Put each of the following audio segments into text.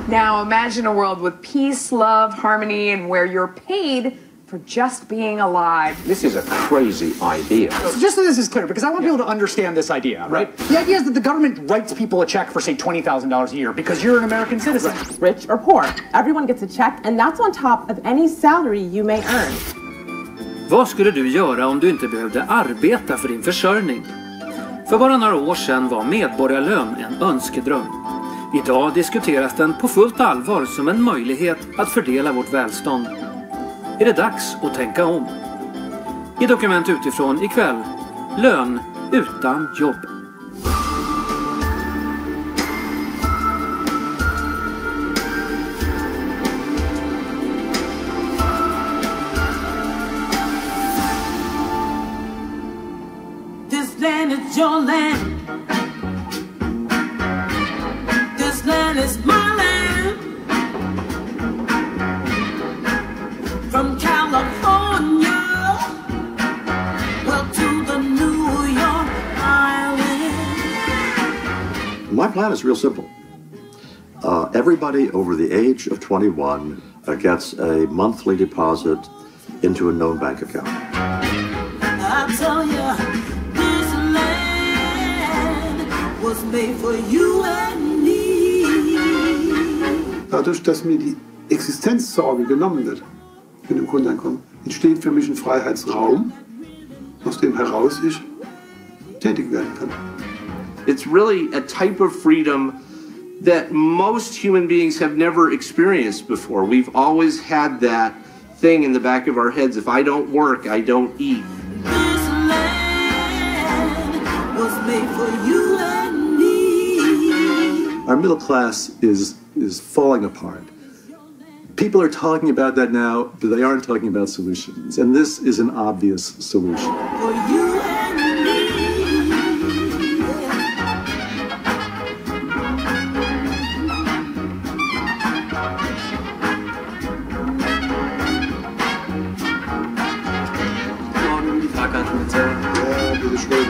Now imagine a world with peace, love, harmony, and where you're paid for just being alive. This is a crazy idea. So just so this is clear, because I want people to understand this idea, right? The idea is that the government writes people a check for, say, $20,000 a year because you're an American citizen. Rich or poor, everyone gets a check, and that's on top of any salary you may earn. Vad skulle du göra om du inte behövde arbeta för din försörjning? För bara några år sedan var Medborgarlön en önskedröm. Idag diskuteras den på fullt allvar som en möjlighet att fördela vårt välstånd. Är det dags att tänka om? I Dokument utifrån ikväll, lön utan jobb. This land is your land. This land is my land. From California, well, to the New York Island. My plan is real simple. Everybody over the age of 21 gets a monthly deposit into a known bank account. I tell you, this land was made for you and me. Dadurch, dass mir die Existenzsorge genommen wird mit dem Grundeinkommen, entsteht für mich ein Freiheitsraum, aus dem heraus ich tätig werden kann. It's really a type of freedom that most human beings have never experienced before. We've always had that thing in the back of our heads: if I don't work, I don't eat. This land was made for you and me. Our middle class is falling apart. People are talking about that now, but they aren't talking about solutions. And this is an obvious solution. For you and me. Morgen, die Fahrkarte bitte. Ja, bitteschön.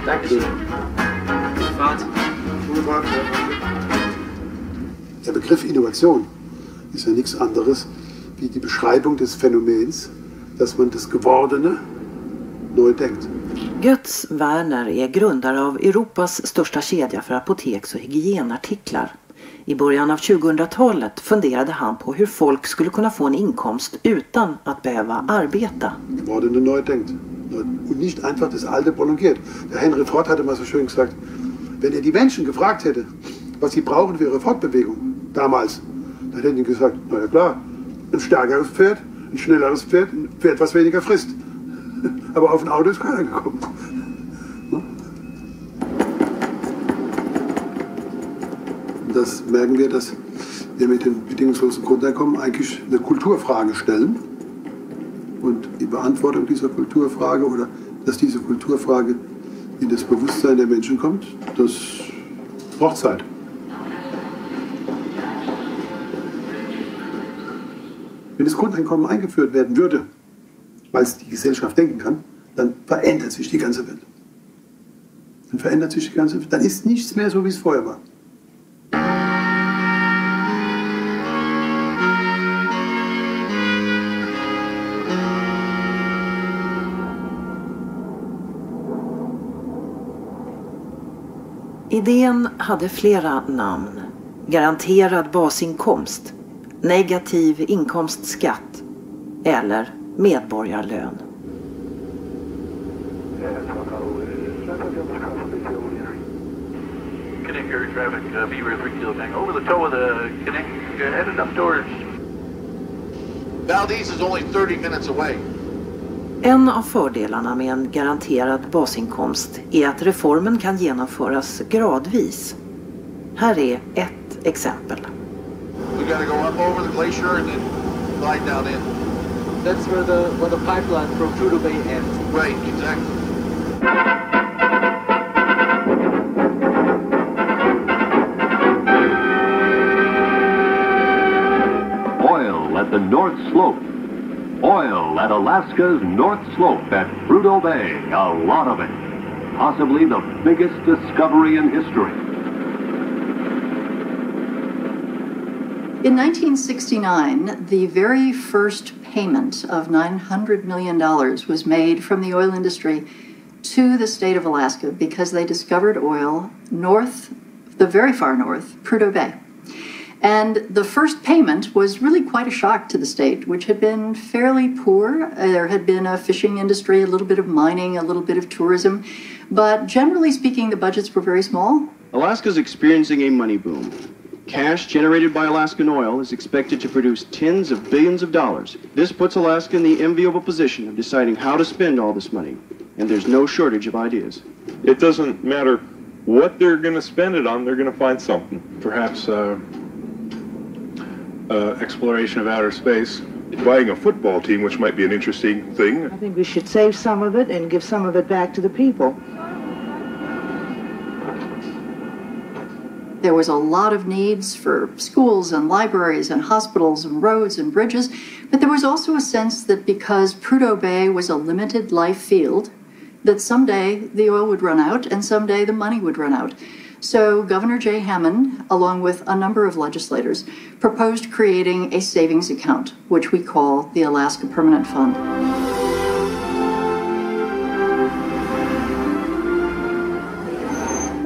Dankeschön. Gute Fahrt. Gute Fahrt. Der Begriff Innovation ist ja nichts anderes wie die Beschreibung des Phänomens, dass man das Gewordene neu denkt. Götz Werner är grundare av Europas största kedja för apoteks- och hygienartiklar. I början av 2000-talet funderade han på hur folk skulle kunna få en inkomst utan att behöva arbeta. Gewordene neu denkt. Und nicht einfach das Alte prolongiert. Der Henry Ford hatte mal so schön gesagt, wenn er die Menschen gefragt hätte, was sie brauchen für ihre Fortbewegung damals, dann hätten die gesagt, na ja klar, ein stärkeres Pferd, ein schnelleres Pferd, ein Pferd, was weniger frisst. Aber auf ein Auto ist keiner gekommen. Und das merken wir, dass wir mit dem bedingungslosen Grundeinkommen eigentlich eine Kulturfrage stellen. Und die Beantwortung dieser Kulturfrage oder dass diese Kulturfrage in das Bewusstsein der Menschen kommt, das braucht Zeit. Wenn das Grundeinkommen eingeführt werden würde, weil es die Gesellschaft denken kann, dann verändert sich die ganze Welt. Dann verändert sich die ganze Welt. Dann ist nichts mehr so, wie es vorher war. Idén hade flera namn. Garanterad basinkomst, negativ inkomstskatt eller medborgarlön. Connect your traffic, Beaver 3 Kilo Tango, over the toe of the connect, headed up towards. Valdez is only 30 minutes away. En av fördelarna med en garanterad basinkomst är att reformen kan genomföras gradvis. Här är ett exempel. We gotta go up over the glacier and then slide down in. That's where the pipeline from Prudhoe Bay ends. Right, exactly. Oil at the North Slope. Oil at Alaska's North Slope at Prudhoe Bay. A lot of it. Possibly the biggest discovery in history. In 1969, the very first payment of $900 million was made from the oil industry to the state of Alaska because they discovered oil north, the very far north, Prudhoe Bay. And the first payment was really quite a shock to the state, which had been fairly poor. There had been a fishing industry, a little bit of mining, a little bit of tourism. But generally speaking, the budgets were very small. Alaska's experiencing a money boom. Cash generated by Alaskan oil is expected to produce tens of billions of dollars. This puts Alaska in the enviable position of deciding how to spend all this money. And there's no shortage of ideas. It doesn't matter what they're going to spend it on, they're going to find something. Perhaps exploration of outer space. Buying a football team, which might be an interesting thing. I think we should save some of it and give some of it back to the people. There was a lot of needs for schools and libraries and hospitals and roads and bridges, but there was also a sense that because Prudhoe Bay was a limited life field, that someday the oil would run out and someday the money would run out. So Governor Jay Hammond, along with a number of legislators, proposed creating a savings account, which we call the Alaska Permanent Fund.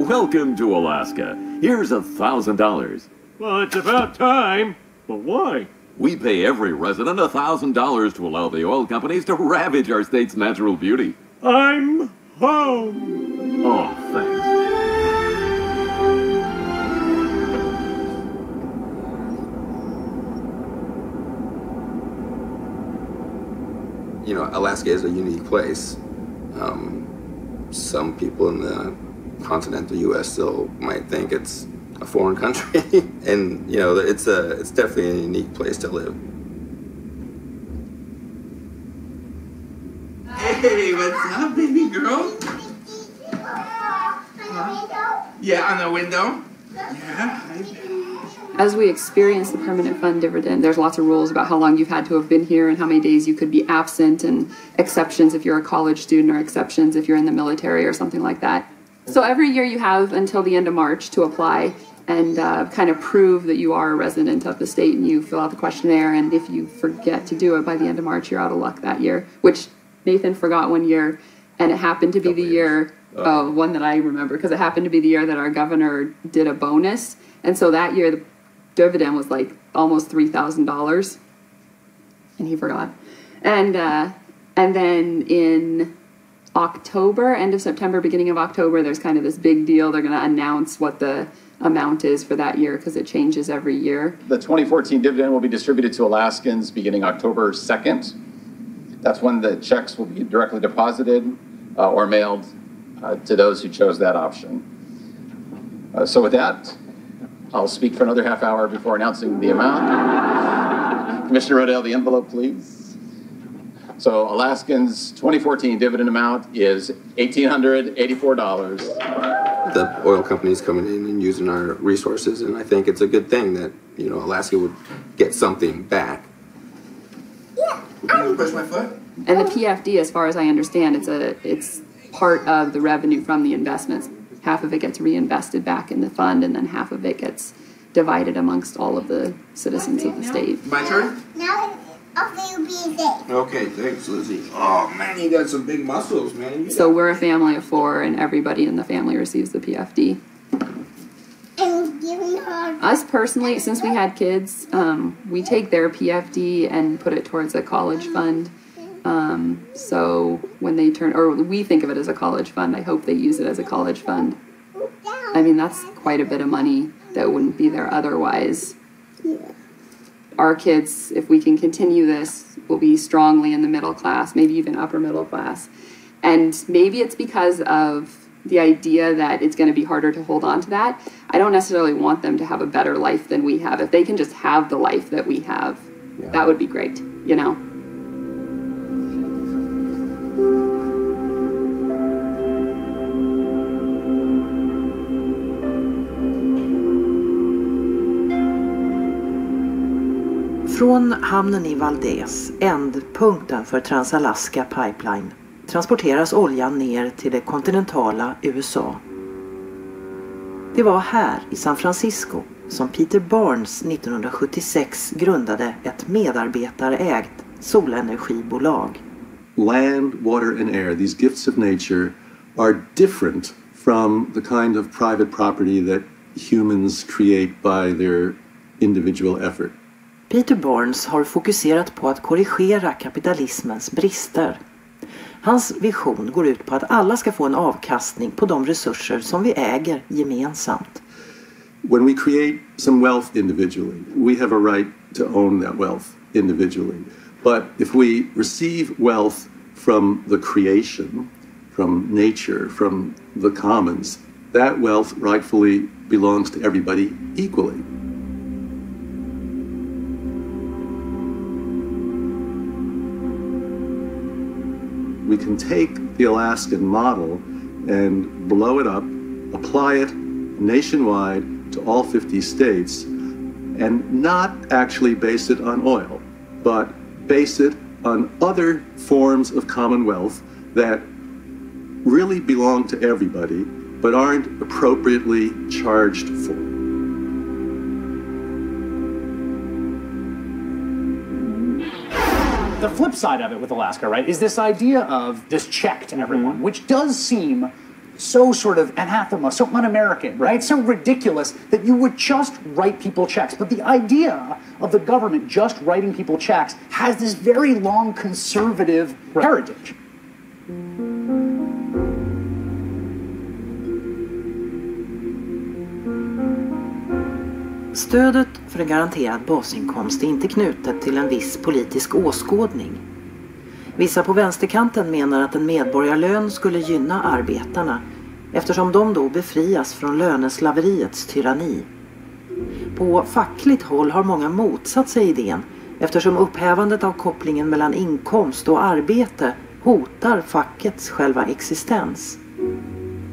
Welcome to Alaska. Here's $1,000. Well, it's about time. But why? We pay every resident $1,000 to allow the oil companies to ravage our state's natural beauty. I'm home. Oh, thanks. You know, Alaska is a unique place. Some people in the continental U.S. still might think it's a foreign country, and you know, it's definitely a unique place to live. Hey, what's up, baby girl? Yeah, on the window. Yeah. As we experience the permanent fund dividend, there's lots of rules about how long you've had to have been here and how many days you could be absent, and exceptions if you're a college student or exceptions if you're in the military or something like that. So every year you have until the end of March to apply and kind of prove that you are a resident of the state, and you fill out the questionnaire, and if you forget to do it by the end of March, you're out of luck that year, which Nathan forgot one year, and it happened to be the year, one that I remember, because it happened to be the year that our governor did a bonus, and so that year the dividend was like almost $3,000, and he forgot. And then in October, end of September, beginning of October, there's kind of this big deal. They're going to announce what the amount is for that year because it changes every year. The 2014 dividend will be distributed to Alaskans beginning October 2nd. That's when the checks will be directly deposited or mailed to those who chose that option. So with that, I'll speak for another half hour before announcing the amount. Commissioner Rodell, the envelope, please. So Alaskans' 2014 dividend amount is $1,884. The oil companies coming in and using our resources, and I think it's a good thing that, you know, Alaska would get something back. Push my foot. And the PFD, as far as I understand, it's part of the revenue from the investments. Half of it gets reinvested back in the fund, and then half of it gets divided amongst all of the citizens of the state. My turn? Now, I'll be safe. Okay, thanks, Lizzie. Oh, man, you got some big muscles, man. So we're a family of 4, and everybody in the family receives the PFD. And giving her... Us personally, since we had kids, we take their PFD and put it towards a college fund. So when they turn, or we think of it as a college fund, I hope they use it as a college fund. I mean, that's quite a bit of money that wouldn't be there otherwise. Yeah. Our kids, if we can continue this, will be strongly in the middle class, maybe even upper middle class. And maybe it's because of the idea that it's going to be harder to hold on to that. I don't necessarily want them to have a better life than we have. If they can just have the life that we have, that would be great, you know? Från hamnen i Valdez, ändpunkten för Trans-Alaska Pipeline, transporteras oljan ner till det kontinentala USA. Det var här i San Francisco som Peter Barnes 1976 grundade ett medarbetarägt solenergibolag. Land, water and air, these gifts of nature, are different from the kind of private property that humans create by their individual effort. Peter Barnes har fokuserat på att korrigera kapitalismens brister. Hans vision går ut på att alla ska få en avkastning på de resurser som vi äger gemensamt. When we create some wealth individually, we have a right to own that wealth individually. But if we receive wealth from the creation, from nature, from the commons, that wealth rightfully belongs to everybody equally. We can take the Alaskan model and blow it up, apply it nationwide to all 50 states, and not actually base it on oil, but base it on other forms of commonwealth that really belong to everybody, but aren't appropriately charged for. The flip side of it with Alaska, right, is this idea of this check to everyone, which does seem so sort of anathema, so un-American, right? So ridiculous that you would just write people checks. But the idea of the government just writing people checks has this very long conservative heritage. Stödet för en garanterad basinkomst är inte knutet till en viss politisk åskådning. Vissa på vänsterkanten menar att en medborgarlön skulle gynna arbetarna eftersom de då befrias från löneslaveriets tyranni. På fackligt håll har många motsatt sig idén eftersom upphävandet av kopplingen mellan inkomst och arbete hotar fackets själva existens.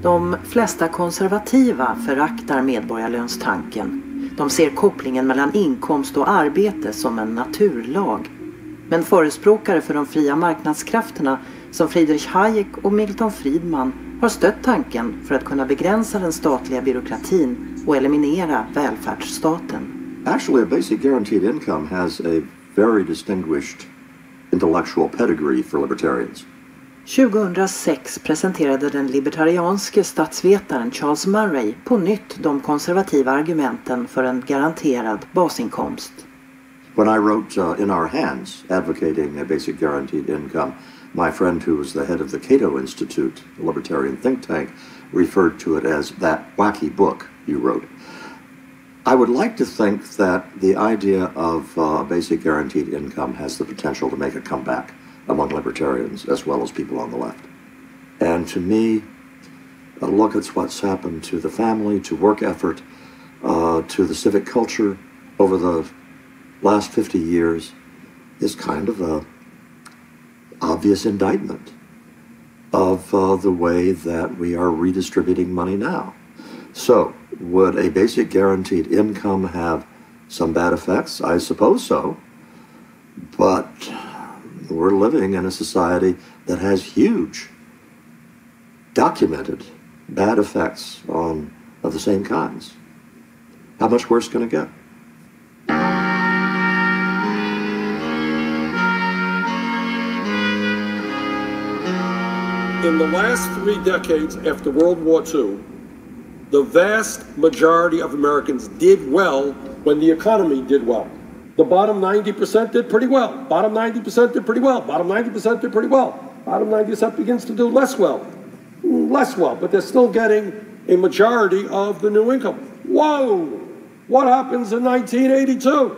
De flesta konservativa föraktar medborgarlönstanken. De ser kopplingen mellan inkomst och arbete som en naturlag. Men förespråkare för de fria marknadskrafterna som Friedrich Hayek och Milton Friedman har stött tanken för att kunna begränsa den statliga byråkratin och eliminera välfärdsstaten. Actually, a basic guaranteed income has a very distinguished intellectual pedigree for libertarians. 2006 presenterade den libertarianske statsvetaren Charles Murray på nytt de konservativa argumenten för en garanterad basinkomst. When I wrote In Our Hands, advocating a basic guaranteed income, my friend who was the head of the Cato Institute, a libertarian think tank, referred to it as that wacky book you wrote. I would like to think that the idea of basic guaranteed income has the potential to make a comeback among libertarians as well as people on the left. And to me, a look at what's happened to the family, to work effort, to the civic culture over the last 50 years is kind of a obvious indictment of the way that we are redistributing money now. So, would a basic guaranteed income have some bad effects? I suppose so. But we're living in a society that has huge, documented bad effects of the same kinds. How much worse can it get? In the last 3 decades after World War II, the vast majority of Americans did well when the economy did well. The bottom 90% did pretty well. Bottom 90% did pretty well. Bottom 90% did pretty well. Bottom 90% begins to do less well. Less well, but they're still getting a majority of the new income. Whoa! What happens in 1982?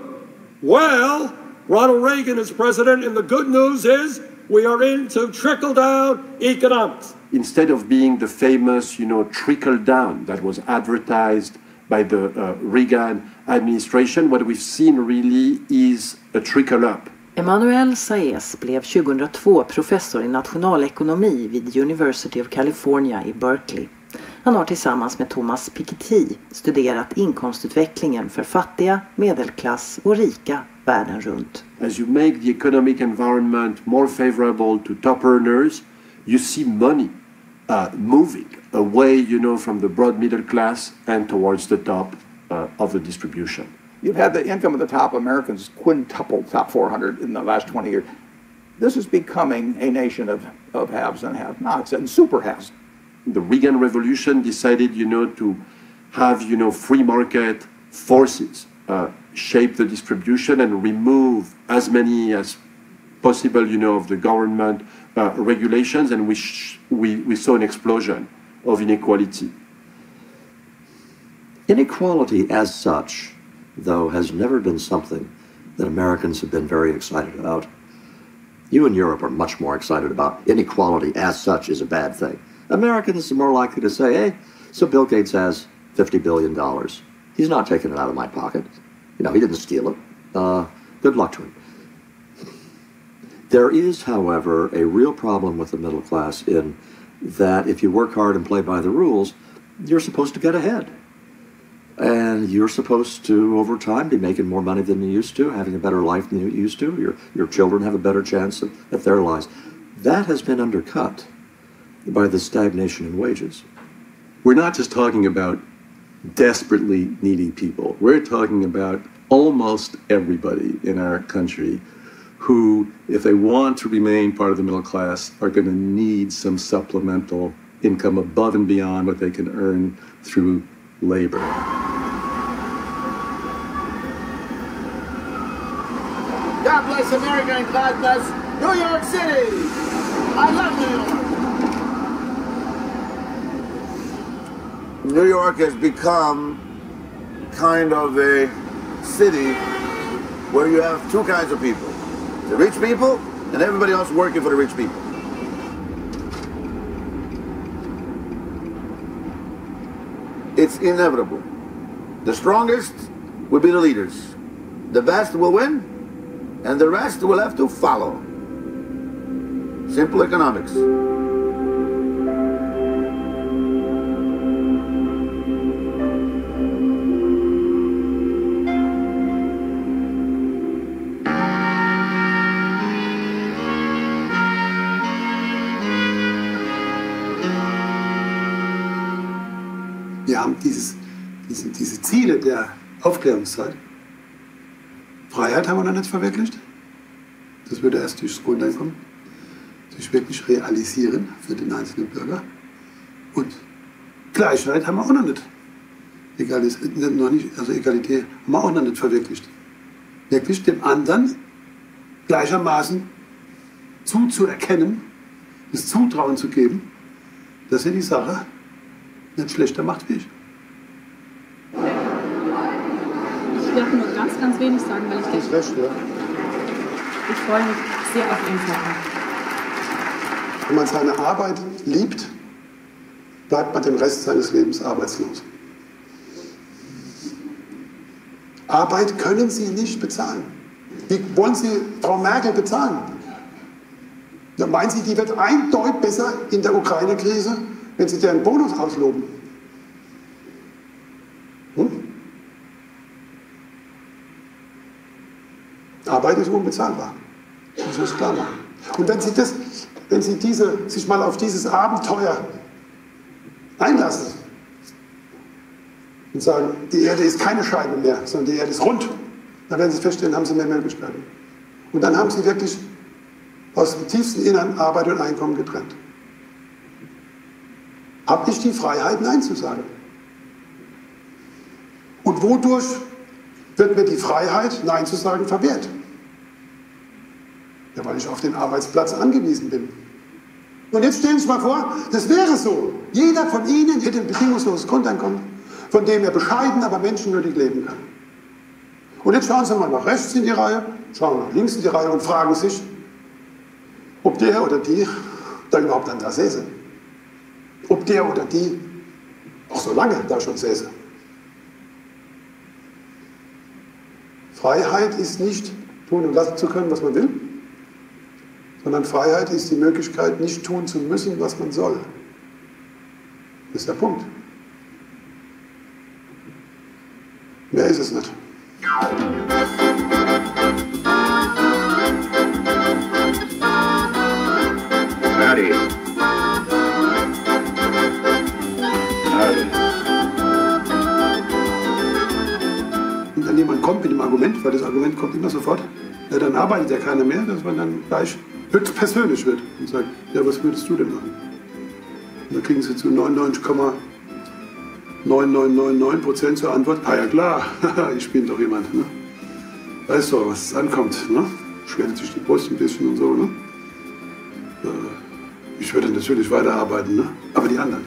Well, Ronald Reagan is president, and the good news is we are into trickle-down economics. Instead of being the famous, trickle-down that was advertised by the Reagan administration, what we've seen really is a trickle-up. Emmanuel Saez blev 2002 professor i nationalekonomi vid University of California i Berkeley. Han har tillsammans med Thomas Piketty studerat inkomstutvecklingen för fattiga, medelklass och rika världen runt. As you make the economic environment more favorable to top earners, you see money moving away, you know, from the broad middle class and towards the top of the distribution. You've had the income of the top Americans quintuple, top 400 in the last 20 years. This is becoming a nation of haves and have-nots and super haves. The Reagan Revolution decided, you know, to have, you know, free market forces shape the distribution and remove as many as possible, you know, of the government regulations, and we saw an explosion of inequality. Inequality as such, though, has never been something that Americans have been very excited about. You in Europe are much more excited about inequality as such is a bad thing. Americans are more likely to say, hey, so Bill Gates has $50 billion. He's not taking it out of my pocket. You know, he didn't steal it. Good luck to him. There is, however, a real problem with the middle class in that if you work hard and play by the rules, you're supposed to get ahead. And you're supposed to, over time, be making more money than you used to, having a better life than you used to. Your children have a better chance at their lives. That has been undercut by the stagnation in wages. We're not just talking about desperately needy people. We're talking about almost everybody in our country who, if they want to remain part of the middle class, are going to need some supplemental income above and beyond what they can earn through labor. God bless America and God bless New York City. I love New York. New York has become kind of a city where you have two kinds of people. The rich people and everybody else working for the rich people. It's inevitable. The strongest will be the leaders. The best will win, and the rest will have to follow. Simple economics. Wir haben diese Ziele der Aufklärungszeit. Freiheit haben wir noch nicht verwirklicht. Das würde erst durchs Grundeinkommen sich wirklich realisieren für den einzelnen Bürger. Und Gleichheit haben wir auch noch nicht. Egalität haben wir auch noch nicht verwirklicht. Wirklich dem anderen gleichermaßen zuzuerkennen, das Zutrauen zu geben, dass er die Sache nicht schlechter macht wie ich. Ich werde nur ganz wenig sagen, weil ich Das ist recht, ja. Ich freue mich sehr auf Ihren Vortrag. Wenn man seine Arbeit liebt, bleibt man den Rest seines Lebens arbeitslos. Arbeit können Sie nicht bezahlen. Wie wollen Sie Frau Merkel bezahlen? Ja, meinen Sie, die wird eindeutig besser in der Ukraine-Krise, wenn Sie deren Bonus ausloben? Arbeit ist unbezahlbar. Das muss man klar machen. Und wenn Sie sich mal auf dieses Abenteuer einlassen und sagen, die Erde ist keine Scheibe mehr, sondern die Erde ist rund, dann werden Sie feststellen, haben Sie mehr Möglichkeiten. Und dann haben Sie wirklich aus dem tiefsten Innern Arbeit und Einkommen getrennt. Habe ich die Freiheit, Nein zu sagen? Und wodurch wird mir die Freiheit, Nein zu sagen, verwehrt? Ja, weil ich auf den Arbeitsplatz angewiesen bin. Und jetzt stellen Sie sich mal vor, das wäre so. Jeder von Ihnen hätte ein bedingungsloses Grundeinkommen, von dem er bescheiden, aber menschenwürdig leben kann. Und jetzt schauen Sie mal nach rechts in die Reihe, schauen nach links in die Reihe und fragen sich, ob der oder die da überhaupt dann da säße. Ob der oder die auch so lange da schon säße. Freiheit ist nicht tun und lassen zu können, was man will, sondern Freiheit ist die Möglichkeit, nicht tun zu müssen, was man soll. Das ist der Punkt. Mehr ist es nicht. Howdy. dann jemand kommt mit dem Argument, weil das Argument kommt immer sofort, ja, dann arbeitet ja keiner mehr, dass man dann gleich höchst persönlich wird und sagt, ja, was würdest du denn machen? Und dann kriegen sie zu 99,9999% zur Antwort, ah ja klar, ich bin doch jemand. Ne? Weißt du, was ankommt, ne? Schwert sich die Brust ein bisschen und so. Ne? Ich würde natürlich weiterarbeiten, ne? Aber die anderen,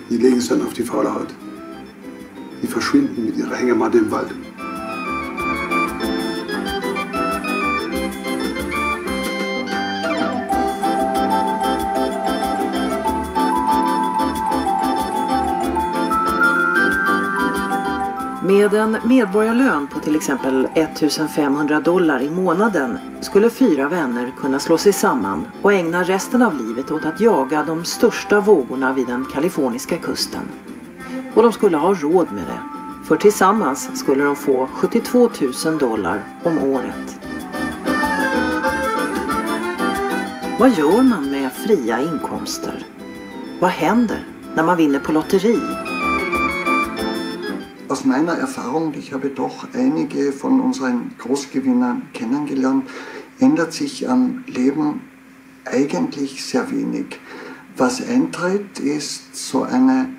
die legen es dann auf die faule Haut. Die verschwinden mit ihrer Hängematte im Wald. Med en medborgarlön på till exempel $1 500 i månaden skulle 4 vänner kunna slå sig samman och ägna resten av livet åt att jaga de största vågorna vid den kaliforniska kusten. Och de skulle ha råd med det, för tillsammans skulle de få $72,000 om året. Vad gör man med fria inkomster? Vad händer när man vinner på lotteri? Aus meiner Erfahrung, ich habe doch einige von unseren Großgewinnern kennengelernt, ändert sich am Leben eigentlich sehr wenig. Was eintritt, ist so eine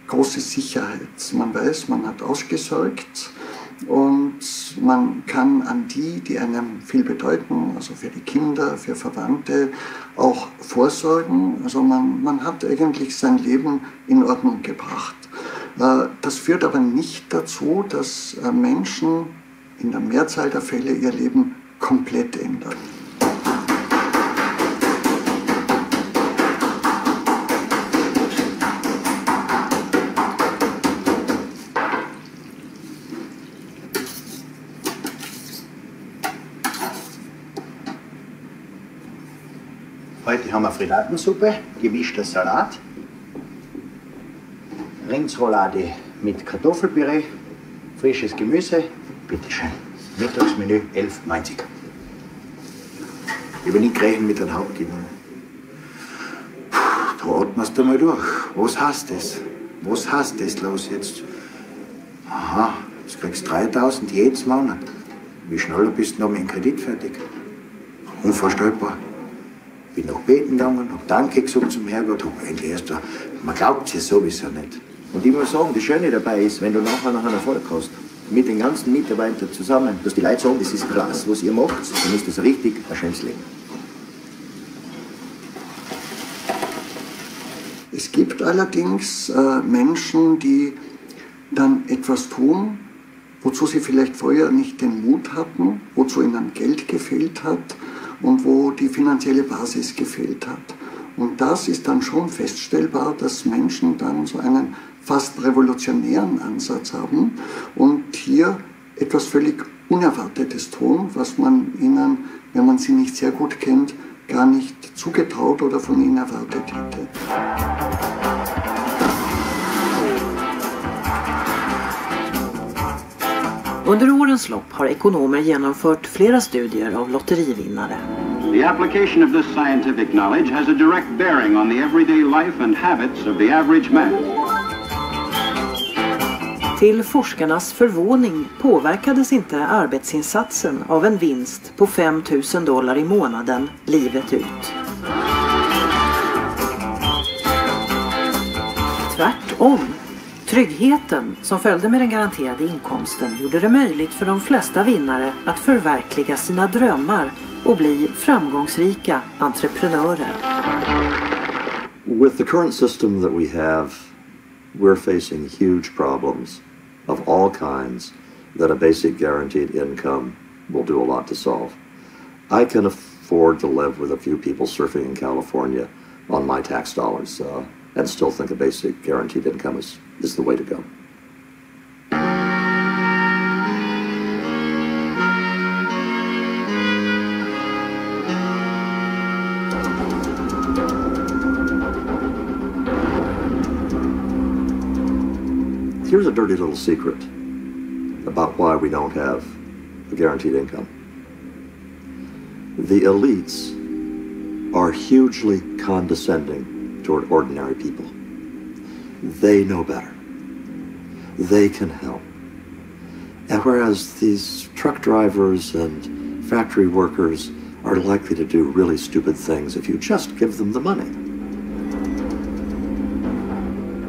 große Sicherheit. Man weiß, man hat ausgesorgt und man kann an die einem viel bedeuten, also für die Kinder, für Verwandte, auch vorsorgen. Also man hat eigentlich sein Leben in Ordnung gebracht. Das führt aber nicht dazu, dass Menschen in der Mehrzahl der Fälle ihr Leben komplett ändern. Heute haben wir Frittatensuppe, gemischter Salat, Rindsroulade mit Kartoffelpüree, frisches Gemüse, bitteschön. Mittagsmenü 11,90. Ich bin nicht gerechnet mit einem Hauptgewinn. Da atmest du mal durch. Was heißt das? Was heißt das los jetzt? Aha, jetzt kriegst du 3.000 jedes Monat. Wie schneller bist du noch mit dem Kredit fertig? Unvorstellbar. Bin noch beten gegangen, hab Danke gesagt zum Herrgott, hab endlich erst da. Man glaubt es ja sowieso nicht. Und ich muss sagen, das Schöne dabei ist, wenn du nachher noch einen Erfolg hast, mit den ganzen Mitarbeitern zusammen, dass die Leute sagen, das ist klasse, was ihr macht, dann ist das richtig ein schönes Leben. Es gibt allerdings Menschen, die dann etwas tun, wozu sie vielleicht vorher nicht den Mut hatten, wozu ihnen Geld gefehlt hat und wo die finanzielle Basis gefehlt hat. Und das ist dann schon feststellbar, dass Menschen dann so einen fast revolutionären Ansatz haben und hier etwas völlig Unerwartetes tun, was man ihnen, wenn man sie nicht sehr gut kennt, gar nicht zugetraut oder von ihnen erwartet hätte. Under årens lopp har ekonomer genomfört flera studier av lotterivinnare. The application of this scientific knowledge has a direct bearing on the everyday life and habits of the average man. Till forskarnas förvåning påverkades inte arbetsinsatsen av en vinst på $5,000 i månaden livet ut. Tvärtom. Tryggheten som följde med den garanterade inkomsten gjorde det möjligt för de flesta vinnare att förverkliga sina drömmar och bli framgångsrika entreprenörer. With the current system that we have, we're facing huge problems of all kinds that a basic guaranteed income will do a lot to solve. I can afford to live with a few people surfing in California on my tax dollars and still think a basic guaranteed income is the way to go. Here's a dirty little secret about why we don't have a guaranteed income. The elites are hugely condescending toward ordinary people. They know better. They can help. And whereas these truck drivers and factory workers are likely to do really stupid things if you just give them the money.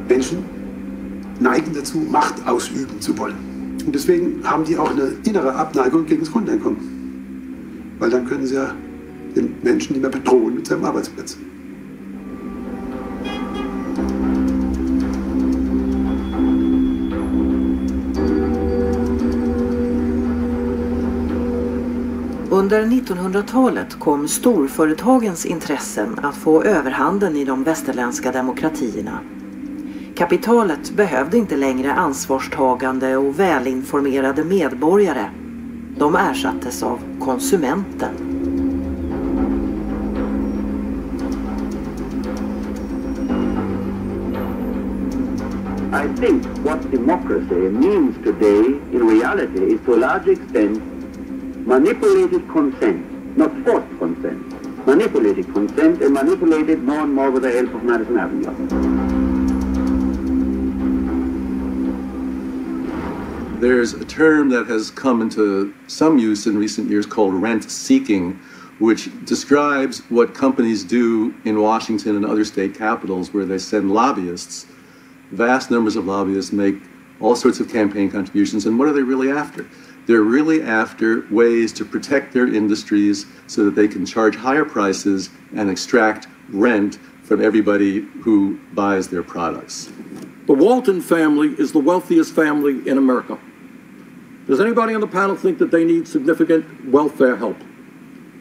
Menschen neigen dazu, Macht ausüben zu wollen. Und deswegen haben die auch eine innere Abneigung gegen das Grundeinkommen. Weil dann können sie ja den Menschen nicht mehr bedrohen mit seinem Arbeitsplatz. Under 1900-talet kom storföretagens intressen att få överhanden i de västerländska demokratierna. Kapitalet behövde inte längre ansvarstagande och välinformerade medborgare. De ersattes av konsumenten. I think what democracy means today in reality is to a large extent manipulated consent, not forced consent. Manipulated consent, and manipulated more and more with the help of Madison Avenue. There's a term that has come into some use in recent years called rent seeking, which describes what companies do in Washington and other state capitals where they send lobbyists. Vast numbers of lobbyists make all sorts of campaign contributions, and what are they really after? They're really after ways to protect their industries so that they can charge higher prices and extract rent from everybody who buys their products. The Walton family is the wealthiest family in America. Does anybody on the panel think that they need significant welfare help?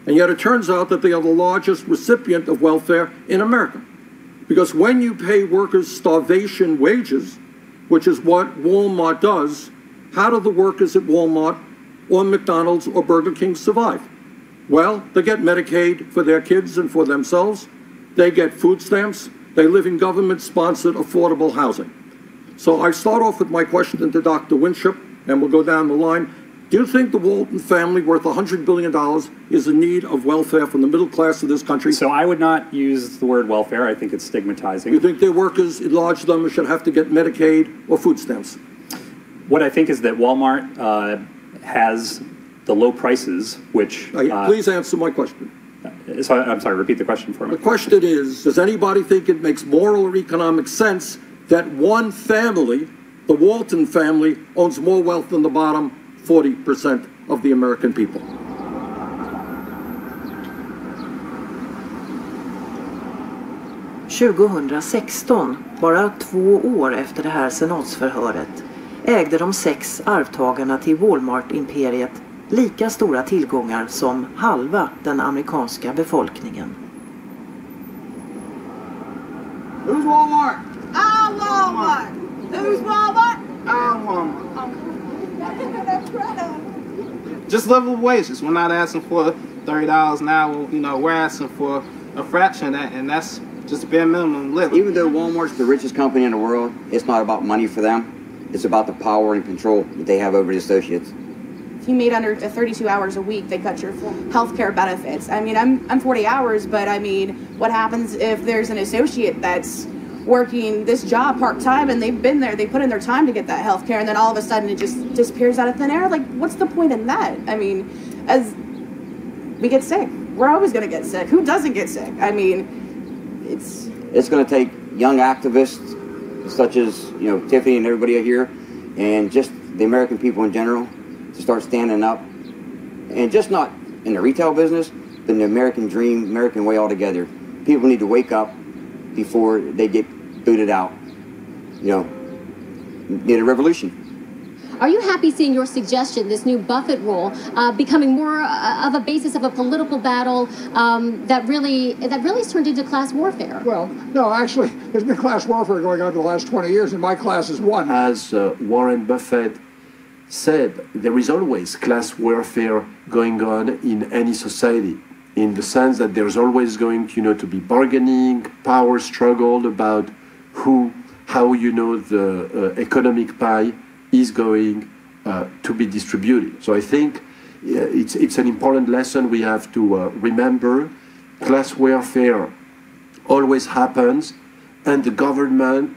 And yet it turns out that they are the largest recipient of welfare in America. Because when you pay workers starvation wages, which is what Walmart does, how do the workers at Walmart or McDonald's or Burger King survive? Well, they get Medicaid for their kids and for themselves. They get food stamps. They live in government-sponsored affordable housing. So I start off with my question to Dr. Winship, and we'll go down the line. Do you think the Walton family, worth $100 billion, is in need of welfare from the middle class of this country? So I would not use the word welfare. I think it's stigmatizing. You think their workers in large numbers should have to get Medicaid or food stamps? What I think is that Walmart has the low prices, which... Please answer my question. So I'm sorry, repeat the question for me. The question is, does anybody think it makes moral or economic sense that one family, the Walton family, owns more wealth than the bottom 40% of the American people? –2016, bara 2 år efter det här senatsförhöret, ägde de 6 arvtagarna till Walmart-imperiet lika stora tillgångar som halva den amerikanska befolkningen. Who's Walmart? I'm Walmart. Who's Walmart? I'm Walmart. Just livable wages. We're not asking for $30 an hour. You know, we're asking for a fraction of that, and that's just bare minimum living. Even though Walmart's the richest company in the world, it's not about money for them. It's about the power and control that they have over the associates. If you made under 32 hours a week, they cut your health care benefits. I mean, I'm 40 hours, but I mean, what happens if there's an associate that's working this job part-time and they've been there, they put in their time to get that health care, and then all of a sudden it just disappears out of thin air? Like, what's the point in that? I mean, as we get sick, we're always going to get sick. Who doesn't get sick? I mean, it's going to take young activists such as, you know, Tiffany and everybody here, and just the American people in general, to start standing up, and just not in the retail business, but in the American dream, American way altogether. People need to wake up before they get booted out. You know, need a revolution. Are you happy seeing your suggestion, this new Buffett rule, becoming more of a basis of a political battle that really has turned into class warfare? Well, no, actually, there's been class warfare going on for the last 20 years, and my class is one. As Warren Buffett said, there is always class warfare going on in any society, in the sense that there's always going, to be bargaining, power struggle about how, the economic pie is going to be distributed. So I think it's an important lesson we have to remember. Class warfare always happens, and the government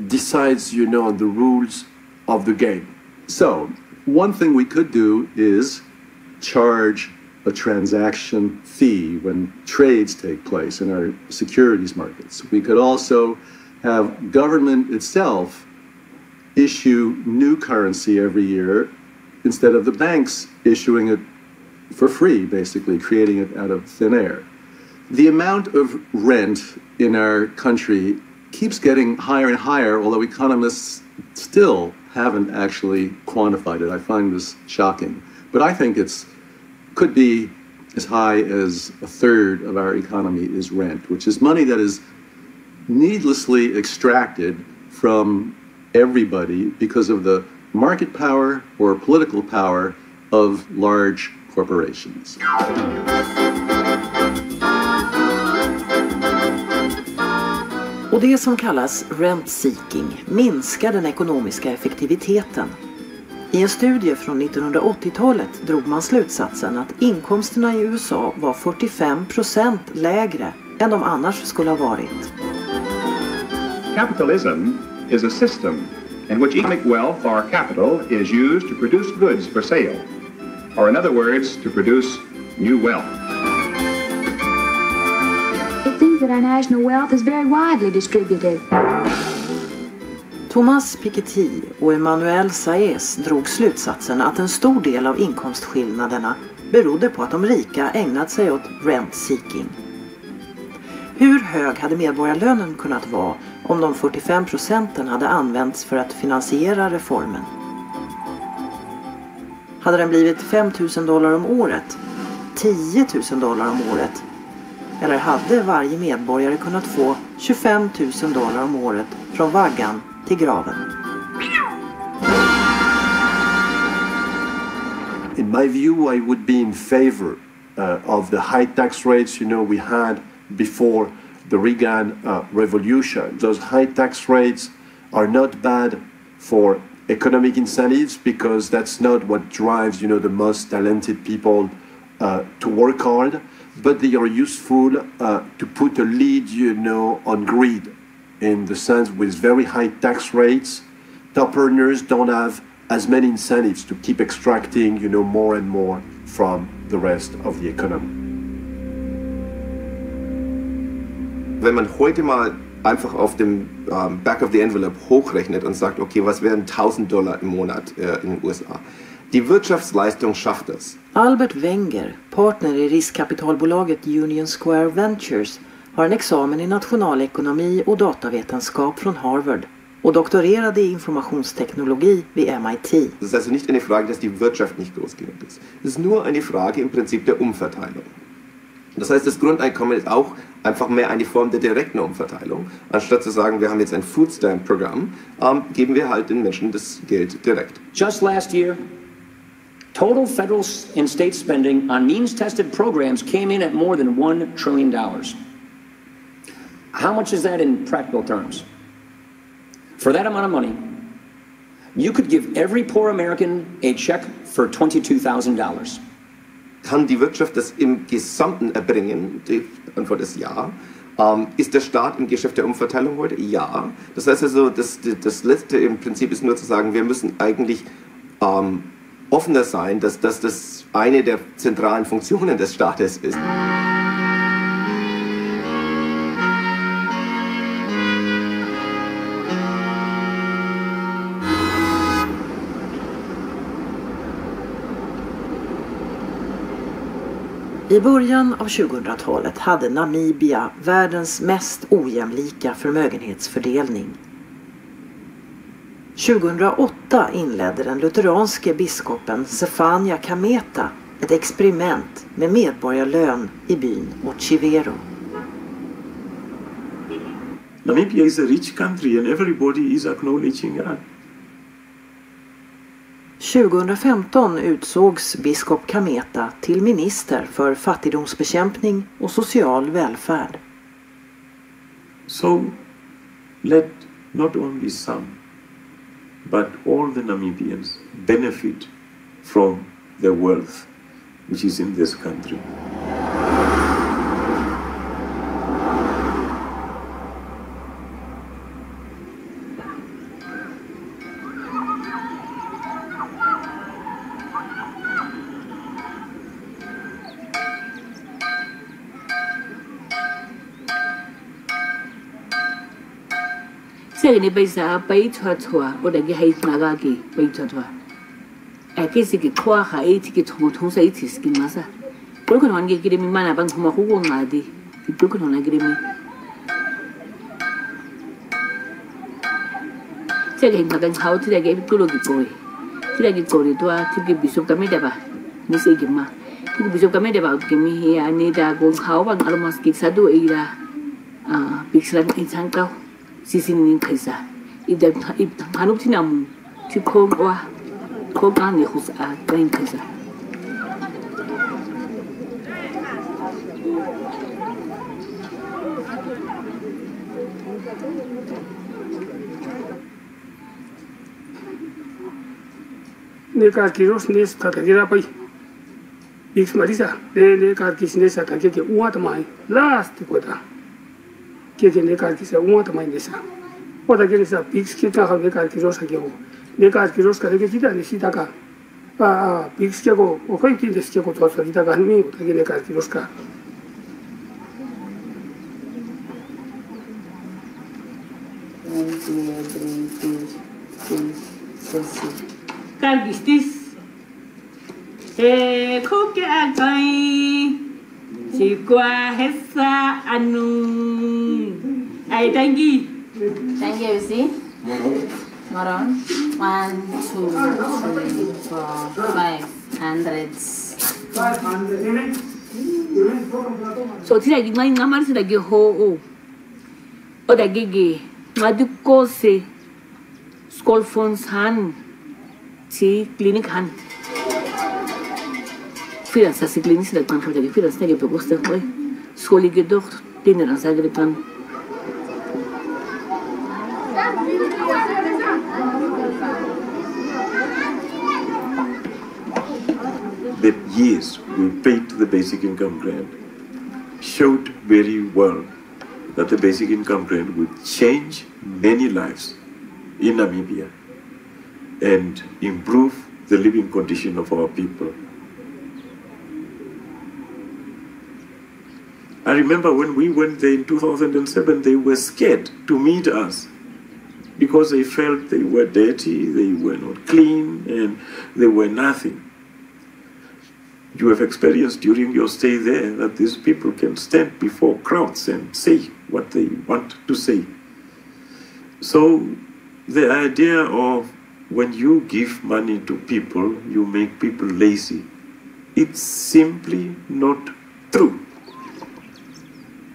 decides, on the rules of the game. So, one thing we could do is charge a transaction fee when trades take place in our securities markets. We could also have government itself issue new currency every year instead of the banks issuing it for free, basically creating it out of thin air. The amount of rent in our country keeps getting higher and higher, although economists still haven't actually quantified it. I find this shocking. But I think it could be as high as a third of our economy is rent, which is money that is needlessly extracted from everybody because of the market power or political power of large corporations. Och det som kallas rent-seeking minskar den ekonomiska effektiviteten. I en studie från 1980-talet drog man slutsatsen att inkomsterna i USA var 45% lägre än de annars skulle ha varit. Capitalism is a system in which economic wealth or capital is used to produce goods for sale, or in other words, to produce new wealth. It thinks that our national wealth is very widely distributed. Thomas Piketty och Emmanuel Saez drog slutsatsen att en stor del av inkomstskillnaderna berodde på att de rika ägnat sig åt rent-seeking. Hur hög hade medborgarlönen kunnat vara om de 45% hade använts för att finansiera reformen? Hade den blivit $5,000 om året? $10,000 om året? Eller hade varje medborgare kunnat få $25,000 om året från vaggan till graven? In my view, I would be in favor of the high tax rates, we had before the Reagan revolution. Those high tax rates are not bad for economic incentives because that's not what drives, the most talented people to work hard, but they are useful to put a lead, on greed. In the sense with very high tax rates, top earners don't have as many incentives to keep extracting, more and more from the rest of the economy. Wenn man heute mal einfach auf dem back of the envelope hochrechnet und sagt, okay, was wären $1,000 im Monat in den USA? Die Wirtschaftsleistung schafft es. Albert Wenger, partner i riskkapitalbolaget Union Square Ventures, har en examen i nationalekonomi och datavetenskap från Harvard och doktorerade i informationsteknologi vid MIT. Das ist also nicht eine Frage, dass die Wirtschaft nicht groß genug ist. Es ist nur eine Frage im Prinzip der Umverteilung. Das heißt, das Grundeinkommen ist auch einfach mehr eine Form der direkten Umverteilung. Anstatt zu sagen, wir haben jetzt ein Food Stamp Programm, geben wir halt den Menschen das Geld direkt. Just last year, total federal and state spending on means-tested programs came in at more than $1 trillion. How much is that in practical terms? For that amount of money, you could give every poor American a check for $22,000. Kann die Wirtschaft das im Gesamten erbringen? Die Antwort ist ja. Ist der Staat im Geschäft der Umverteilung heute? Ja. Das heißt also, das Letzte im Prinzip ist nur zu sagen, wir müssen eigentlich offener sein, dass das eine der zentralen Funktionen des Staates ist. I början av 2000-talet hade Namibia världens mest ojämlika förmögenhetsfördelning. 2008 inledde den lutheranske biskopen Zefania Kameta ett experiment med medborgarlön i byn Ochivero. Namibia is a rich country and everybody is acknowledging that. 2015 utsågs biskop Kameta till minister för fattigdomsbekämpning och social välfärd. So let not only some but all the Namibians benefit from the wealth which is in this country. Saya ni bisa bai thwa o da ge hai naga ge bai thwa. Ake sigi kwa ha e tiki thmo thong sai tiski masa. Ko ko non ge mi mana bang thmo ko ngadi. Ko ko non ge mi. Saya ge magan hau ti da ge ko lo gi koi. Ti da gi koi to a ti ge bisop ka me da ba. Ni se ge ma. Ti bisop ka me da ba ge mi ya ni da go hau bang almas ki sa do ira. Pixlan insang kau. Sisinin kaisa. Ida hanup ti namu. Ti ko wa. Ko ga ni khus a kain kaisa. Ne ka kiros nes ta gira pai. Bix marisa. Ne ka kisne sa ta ke uat mai. Last ko ta. Ke ne ka kisa uat mai nesa. Oda ke sa bix ke ta ha ne ka kiros ha ke. Ne ka kiros ka ke kita ne sita ka. Bix ke go o kai ki des ke ko to sa kita ka ni o ta ke ne ka kiros ka. Cargistis. Koke agai. Chikwa hesa anu. Ay tangi. Thank you, see? Moron. 1, 2, 3, 4, 5 hundreds. 500. So tira gi ngai ngamar sira gi ho o. O da gi ngadu ko se school phones han si clinic han. Fira sa si clinic sira kan fira gi fira sa gi begoste hoy. Skoli gi doch dinner sa gi kan. The years we paid to the basic income grant showed very well that the basic income grant would change many lives in Namibia and improve the living condition of our people. I remember when we went there in 2007, they were scared to meet us because they felt they were dirty, they were not clean, and they were nothing. You have experienced during your stay there that these people can stand before crowds and say what they want to say. So the idea of when you give money to people, you make people lazy, it's simply not true.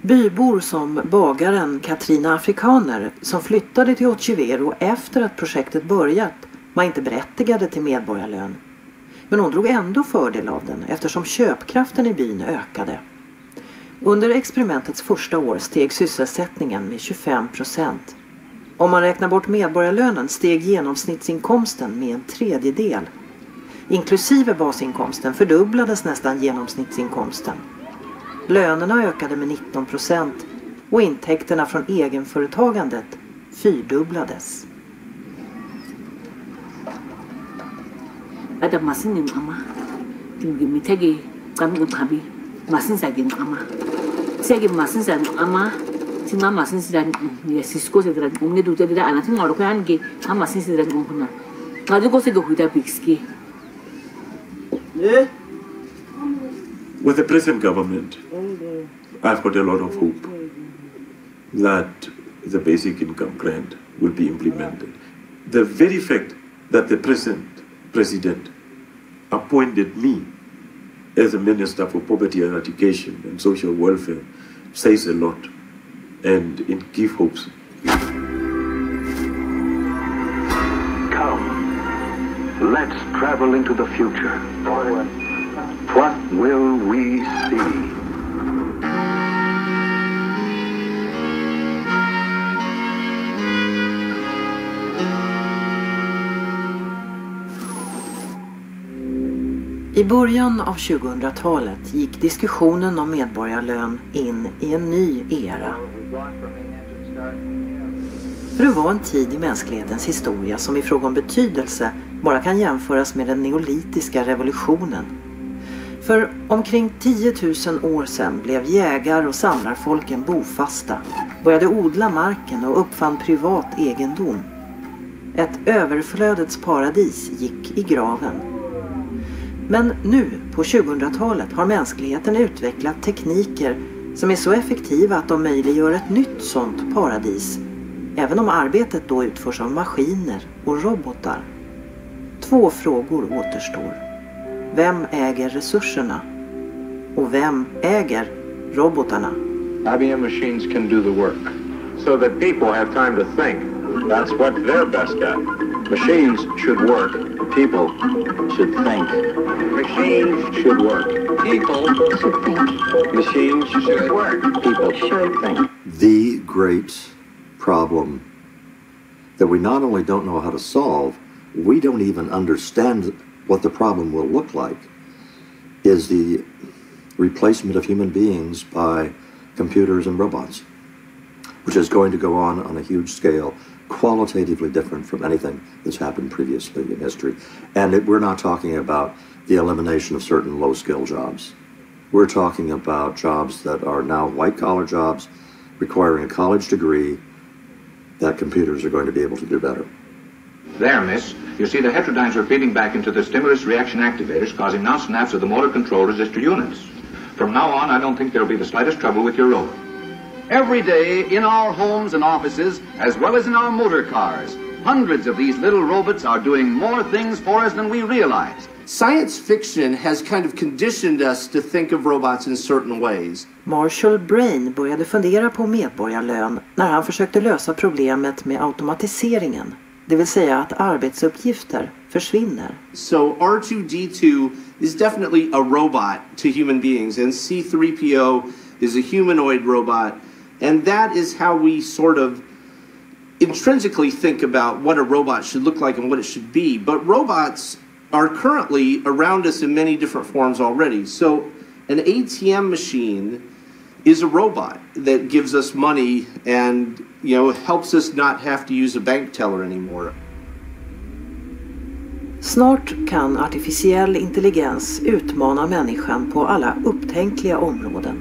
Bybor som bagaren Katrina Afrikaner som flyttade till Otjivero efter att projektet börjat var inte berättigade till medborgarlön. Men hon drog ändå fördel av den eftersom köpkraften i byn ökade. Under experimentets första år steg sysselsättningen med 25%. Om man räknar bort medborgarlönen steg genomsnittsinkomsten med 1/3. Inklusive basinkomsten fördubblades nästan genomsnittsinkomsten. Lönerna ökade med 19% och intäkterna från egenföretagandet fyrdubblades. Ada masin ni ama. Tinggi mitagi kami upabi. Masin sagin ama. Segi masin sagin ama. Tinga masin sidan ya sisko sidan umne dute dida anak tinga orang kan ge. Ha masin sidan umpuna. Ngadu ko segi huida bixki. With the present government, I've got a lot of hope that the basic income grant will be implemented. The very fact that the present president appointed me as a minister for poverty eradication and social welfare says a lot, and it gives hopes. Come, let's travel into the future. What will we see? I början av 2000-talet gick diskussionen om medborgarlön in i en ny era. För det var en tid i mänsklighetens historia som i fråga om betydelse bara kan jämföras med den neolitiska revolutionen. För omkring 10 000 år sedan blev jägar- och samlarfolken bofasta, började odla marken och uppfann privat egendom. Ett överflödets paradis gick i graven. Men nu, på 2000-talet, har mänskligheten utvecklat tekniker som är så effektiva att de möjliggör ett nytt sånt paradis, även om arbetet då utförs av maskiner och robotar. 2 frågor återstår. Vem äger resurserna? Och vem äger robotarna? IBM machines can do the work, so that people have time to think. That's what they're best at. Machines should work. People should think. Machines should work. People should think. Machines should work. People should think. The great problem that we not only don't know how to solve, we don't even understand what the problem will look like, is the replacement of human beings by computers and robots, which is going to go on a huge scale, qualitatively different from anything that's happened previously in history. And we're not talking about the elimination of certain low-skill jobs. We're talking about jobs that are now white-collar jobs requiring a college degree that computers are going to be able to do better. There, miss, you see the heterodynes are feeding back into the stimulus reaction activators, causing non-snaps of the motor control resistor units. From now on, I don't think there'll be the slightest trouble with your robot. Every day, in our homes and offices, as well as in our motor cars, hundreds of these little robots are doing more things for us than we realize. Science fiction has kind of conditioned us to think of robots in certain ways. Marshall Brain började fundera på Medborgarlön när han försökte lösa problemet med automatiseringen. Det vill säga att arbetsuppgifter försvinner. So R2-D2 is definitely a robot to human beings, and C3PO is a humanoid robot, and that is how we sort of intrinsically think about what a robot should look like and what it should be. But robots are currently around us in many different forms already. So an ATM machine is a robot that gives us money and, you know, helps us not have to use a bank teller anymore. Snart kan artificiell intelligens utmana människan på alla upptänkliga områden.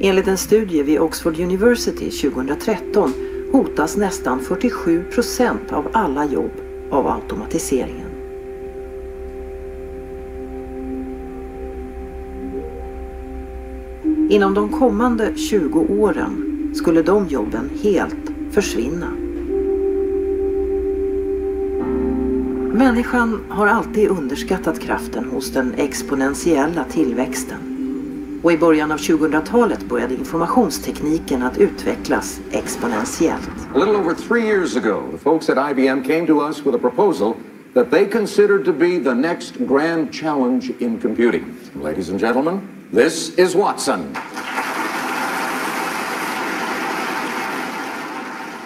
Enligt en studie vid Oxford University 2013 hotas nästan 47% av alla jobb av automatiseringen. Inom de kommande 20 åren skulle de jobben helt försvinna. Människan har alltid underskattat kraften hos den exponentiella tillväxten. Och i början av 2000-talet började informationstekniken att utvecklas exponentiellt. A little over 3 years ago, the folks at IBM came to us with a proposal that they considered to be the next grand challenge in computing. Ladies and gentlemen, this is Watson.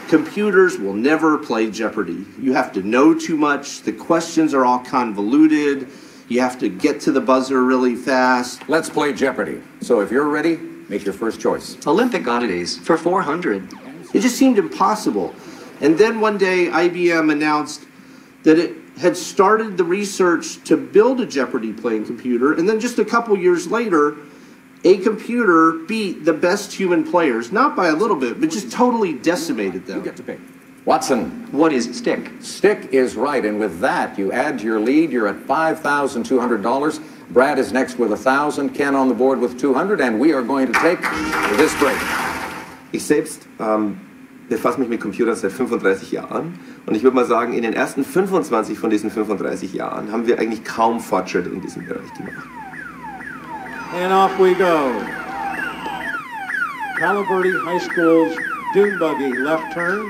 Computers will never play Jeopardy. You have to know too much. The questions are all convoluted. You have to get to the buzzer really fast. Let's play Jeopardy. So if you're ready, make your first choice. Olympic oddities for 400. It just seemed impossible. And then one day IBM announced that it had started the research to build a Jeopardy playing computer, and then just a couple years later, a computer beat the best human players, not by a little bit, but just totally decimated them. You get to pick. Watson. What is stick? Stick is right, and with that, you add to your lead, you're at $5,200. Brad is next with 1,000, Ken on the board with 200, and we are going to take this break. Ich selbst befasse mich mit Computern seit 35 Jahren und ich würde mal sagen, in den ersten 25 von diesen 35 Jahren haben wir eigentlich kaum Fortschritt in diesem Bereich gemacht. And off we go. Palo Verde High School's dune buggy left turn.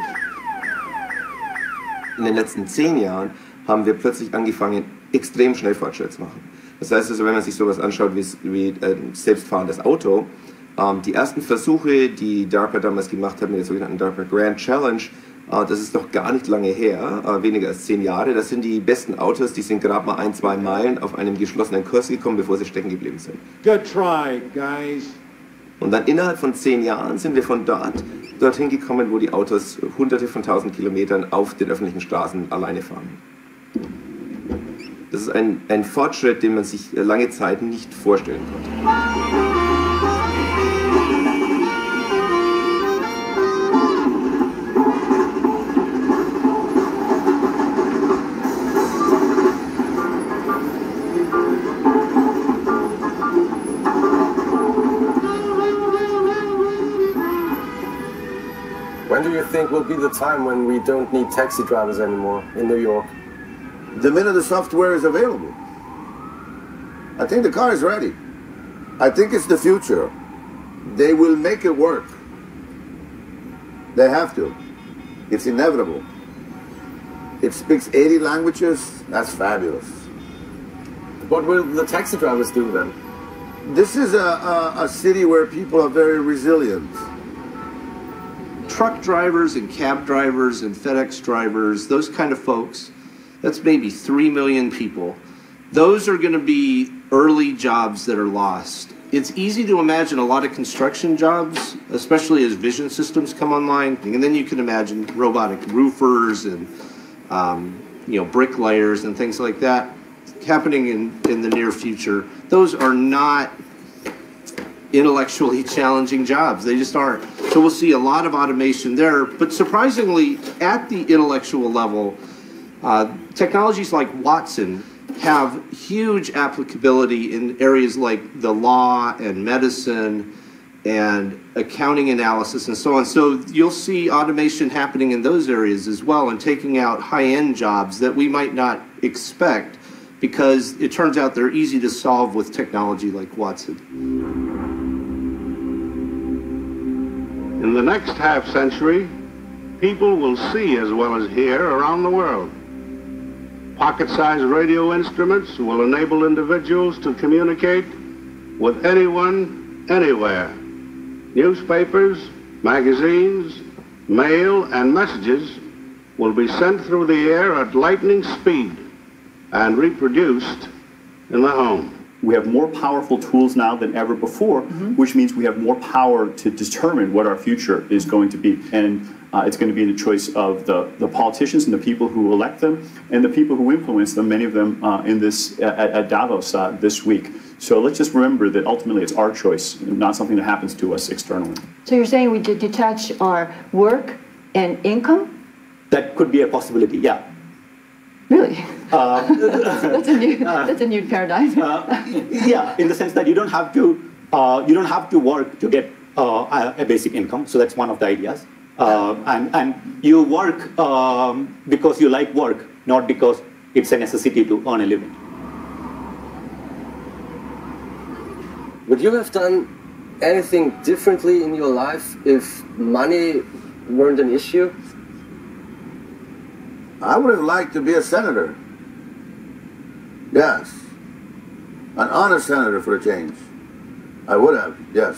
In den letzten 10 Jahren haben wir plötzlich angefangen, extrem schnell Fortschritt zu machen. Das heißt also, wenn man sich sowas anschaut wie selbstfahrendes Auto, die ersten Versuche, die DARPA damals gemacht hat mit der sogenannten DARPA Grand Challenge, das ist noch gar nicht lange her, weniger als 10 Jahre. Das sind die besten Autos, die sind gerade mal 1-2 Meilen auf einem geschlossenen Kurs gekommen, bevor sie stecken geblieben sind. Good try, guys. Und dann innerhalb von 10 Jahren sind wir von dorthin gekommen, wo die Autos hunderte von 1000 Kilometern auf den öffentlichen Straßen alleine fahren. Das ist ein Fortschritt, den man sich lange Zeit nicht vorstellen konnte. When do you think will be the time when we don't need taxi drivers anymore in New York? The minute the software is available. I think the car is ready. I think it's the future. They will make it work. They have to. It's inevitable. It speaks 80 languages. That's fabulous. What will the taxi drivers do then? This is a city where people are very resilient. Truck drivers and cab drivers and FedEx drivers, those kind of folks, that's maybe 3 million people. Those are going to be early jobs that are lost. It's easy to imagine a lot of construction jobs, especially as vision systems come online. And then you can imagine robotic roofers and bricklayers and things like that happening in the near future. Those are not intellectually challenging jobs. They just aren't. So we'll see a lot of automation there. But surprisingly, at the intellectual level, technologies like Watson have huge applicability in areas like the law and medicine and accounting analysis and so on. So you'll see automation happening in those areas as well and taking out high-end jobs that we might not expect because it turns out they're easy to solve with technology like Watson. In the next half-century, people will see as well as hear around the world. Pocket-sized radio instruments will enable individuals to communicate with anyone, anywhere. Newspapers, magazines, mail, and messages will be sent through the air at lightning speed and reproduced in the home. We have more powerful tools now than ever before, which means we have more power to determine what our future is going to be. And it's going to be the choice of the politicians and the people who elect them and the people who influence them, many of them at Davos this week. So let's just remember that ultimately it's our choice, not something that happens to us externally. So you're saying we detach our work and income? That could be a possibility, yeah. Really? That's a new paradigm. Yeah, in the sense that you don't have to work to get a basic income. So that's one of the ideas. And you work because you like work, not because it's a necessity to earn a living. Would you have done anything differently in your life if money weren't an issue? I would have liked to be a senator. Yes. An honest senator for a change. I would have, yes.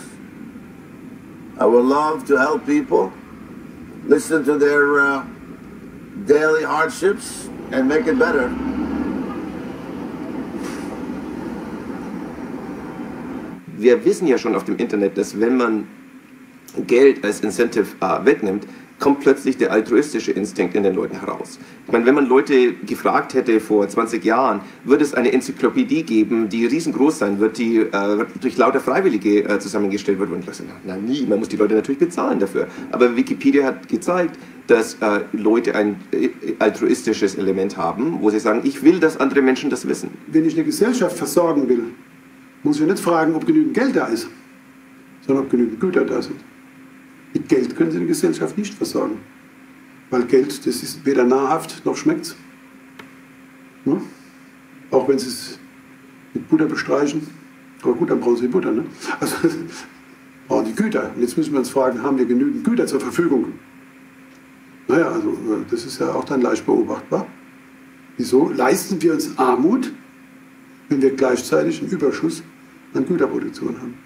I would love to help people, listen to their daily hardships, and make it better. Wir wissen ja schon auf dem Internet, dass wenn man Geld als Incentive wegnimmt, kommt plötzlich der altruistische Instinkt in den Leuten heraus. Ich meine, wenn man Leute gefragt hätte vor 20 Jahren, würde es eine Enzyklopädie geben, die riesengroß sein wird, die durch lauter Freiwillige zusammengestellt wird. Und ich dachte, na nie, man muss die Leute natürlich bezahlen dafür. Aber Wikipedia hat gezeigt, dass Leute ein altruistisches Element haben, wo sie sagen, ich will, dass andere Menschen das wissen. Wenn ich eine Gesellschaft versorgen will, muss ich nicht fragen, ob genügend Geld da ist, sondern ob genügend Güter da sind. Mit Geld können Sie eine Gesellschaft nicht versorgen. Weil Geld, das ist weder nahrhaft noch schmeckt. Ne? Auch wenn Sie es mit Butter bestreichen. Aber gut, dann brauchen Sie Butter. Ne? Also brauchen die Güter. Und jetzt müssen wir uns fragen, haben wir genügend Güter zur Verfügung? Naja, also das ist ja auch dann leicht beobachtbar. Wieso leisten wir uns Armut, wenn wir gleichzeitig einen Überschuss an Güterproduktion haben?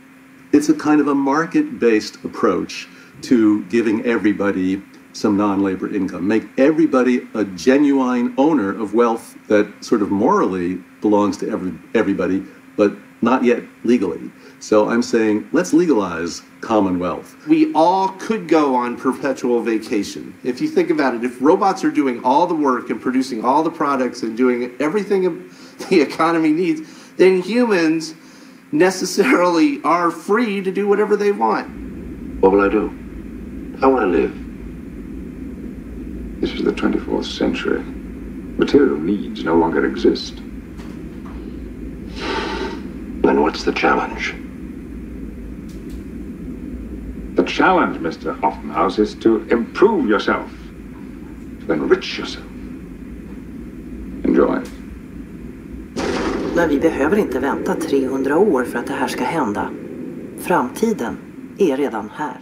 It's a kind of a market-based approach to giving everybody some non-labor income. Make everybody a genuine owner of wealth that sort of morally belongs to everybody, but not yet legally. So I'm saying, let's legalize commonwealth. We all could go on perpetual vacation. If you think about it, if robots are doing all the work and producing all the products and doing everything the economy needs, then humans necessarily are free to do whatever they want. What will I do? How will I live? This is the 24th century. Material needs no longer exist. Then what's the challenge? The challenge, Mr. Hoffenhaus, is to improve yourself, to enrich yourself. Enjoy. Men vi behöver inte vänta 300 år för att det här ska hända. Framtiden är redan här.